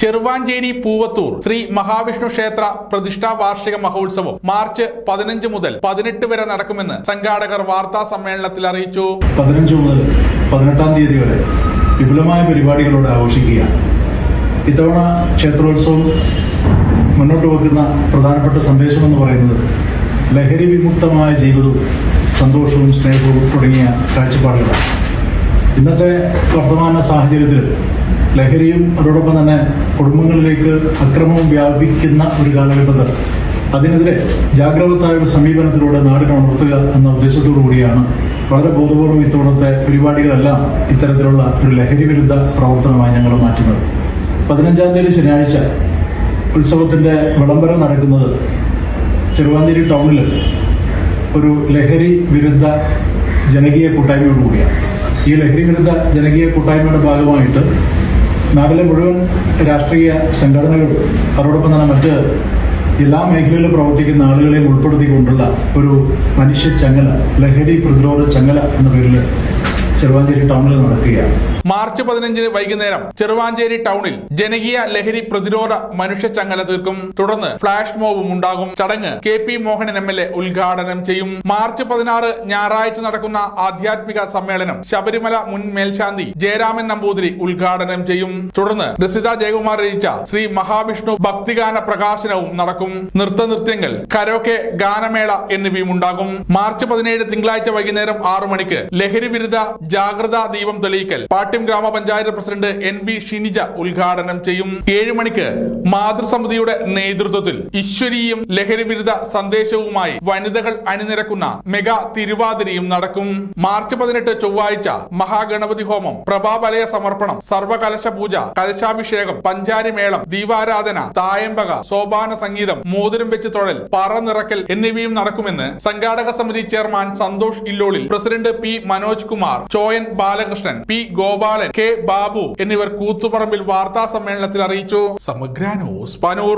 ചെറുവാഞ്ചേരി പൂവത്തൂർ ശ്രീ മഹാവിഷ്ണു ക്ഷേത്ര പ്രതിഷ്ഠാ വാർഷിക മഹോത്സവം മാർച്ച് 15 മുതൽ 18 വരെ നടക്കുമെന്ന് സംഘാടകർ വാർത്താ സമ്മേളനത്തിൽ അറിയിച്ചു. 15 മുതൽ 18 തീയതി വരെ വിപുലമായ പരിപാടികളോടെ ആഘോഷിക്കുകയാണ്. ഇത്തവണ ക്ഷേത്രോത്സവം മുന്നോട്ട് വെക്കുന്ന പ്രധാനപ്പെട്ട സന്ദേശം എന്ന് പറയുന്നത് ലഹരി വിമുക്തമായ ജീവിതവും സന്തോഷവും സ്നേഹവും തുടങ്ങിയ കാഴ്ചപ്പാടുകളാണ്. ഇന്നത്തെ വർത്തമാന സാഹചര്യത്തിൽ ലഹരിയും അതോടൊപ്പം തന്നെ കുടുംബങ്ങളിലേക്ക് അക്രമവും വ്യാപിക്കുന്ന ഒരു കാലഘട്ടത്തിൽ അതിനെതിരെ ജാഗ്രതയായ ഒരു സമീപനത്തിലൂടെ നാടിനെ ഉണർത്തുക എന്ന ഉദ്ദേശത്തോടു കൂടിയാണ് വളരെ ബോധപൂർവ്വം ഇത്തവണത്തെ പരിപാടികളെല്ലാം ഇത്തരത്തിലുള്ള ഒരു ലഹരി വിരുദ്ധ പ്രവർത്തനമായി ഞങ്ങൾ മാറ്റുന്നത്. 15 തീയതി ശനിയാഴ്ച ഉത്സവത്തിന്റെ വിളംബരം നടക്കുന്നത് ചെറുവാഞ്ചേരി ടൗണിൽ ഒരു ലഹരി വിരുദ്ധ ജനകീയ കൂട്ടായ്മയോടുകൂടിയാണ്. ഈ ലഹരി വിരുദ്ധ ജനകീയ കൂട്ടായ്മയുടെ ഭാഗമായിട്ട് നാട്ടിലെ മുഴുവൻ രാഷ്ട്രീയ സംഘടനകളും അതോടൊപ്പം തന്നെ മറ്റ് എല്ലാ മേഖലയിലും പ്രവർത്തിക്കുന്ന ആളുകളെയും ഉൾപ്പെടുത്തിക്കൊണ്ടുള്ള ഒരു മനുഷ്യ ചങ്ങല, ലഹരി പ്രതിരോധ ചങ്ങല എന്ന പേരിൽ ചെറുവാഞ്ചേരി ടൗണിൽ നടക്കുകയാണ്. മാർച്ച് 15 വൈകുന്നേരം ചെറുവാഞ്ചേരി ടൗണിൽ ജനകീയ ലഹരി പ്രതിരോധ മനുഷ്യ ചങ്ങല തീർക്കും. തുടർന്ന് ഫ്ലാഷ് മോബും ഉണ്ടാകും. ചടങ്ങ് KP മോഹനൻ MLA ഉദ്ഘാടനം ചെയ്യും. മാർച്ച് 16 ഞായറാഴ്ച നടക്കുന്ന ആധ്യാത്മിക സമ്മേളനം ശബരിമല മുൻ മേൽശാന്തി ജയരാമൻ നമ്പൂതിരി ഉദ്ഘാടനം ചെയ്യും. തുടർന്ന് രസിത ജയകുമാർ രചിച്ച ശ്രീ മഹാവിഷ്ണു ഭക്തിഗാന പ്രകാശനവും നടക്കും. നൃത്തനൃത്യങ്ങൾ, കരോക്കെ, ഗാനമേള എന്നിവയും ഉണ്ടാകും. മാർച്ച് 17 തിങ്കളാഴ്ച വൈകുന്നേരം 6 മണിക്ക് ലഹരി വിരുദ്ധ ജാഗ്രതാ ദീപം തെളിയിക്കൽ പാട്യം ഗ്രാമപഞ്ചായത്ത് പ്രസിഡന്റ് NB ഷിനിജ ഉദ്ഘാടനം ചെയ്യും. 7 മണിക്ക് മാതൃസമിതിയുടെ നേതൃത്വത്തിൽ ഈശ്വരീയും ലഹരി വിരുദ്ധ സന്ദേശവുമായി വനിതകൾ അണിനിരക്കുന്ന മെഗാ തിരുവാതിരയും നടക്കും. മാർച്ച് 18 ചൊവ്വാഴ്ച മഹാഗണപതി ഹോമം, പ്രഭാവലയ സമർപ്പണം, സർവകലശ പൂജ, കലശാഭിഷേകം, പഞ്ചാരി മേളം, ദീപാരാധന, തായമ്പക, സോപാന സംഗീതം, മോതിരം വെച്ച് തൊഴൽ, പറ നിറക്കൽ എന്നിവയും നടക്കുമെന്ന് സംഘാടക സമിതി ചെയർമാൻ സന്തോഷ് ഇല്ലോളിൽ, president P Manoj Kumar, Choyan Balakrishnan, P Gopalan, K Babu എന്നിവർ കൂത്തുപറമ്പിൽ വാർത്താ സമ്മേളനത്തിൽ അറിയിച്ചു. സമഗ്ര ന്യൂസ്, പനൂർ.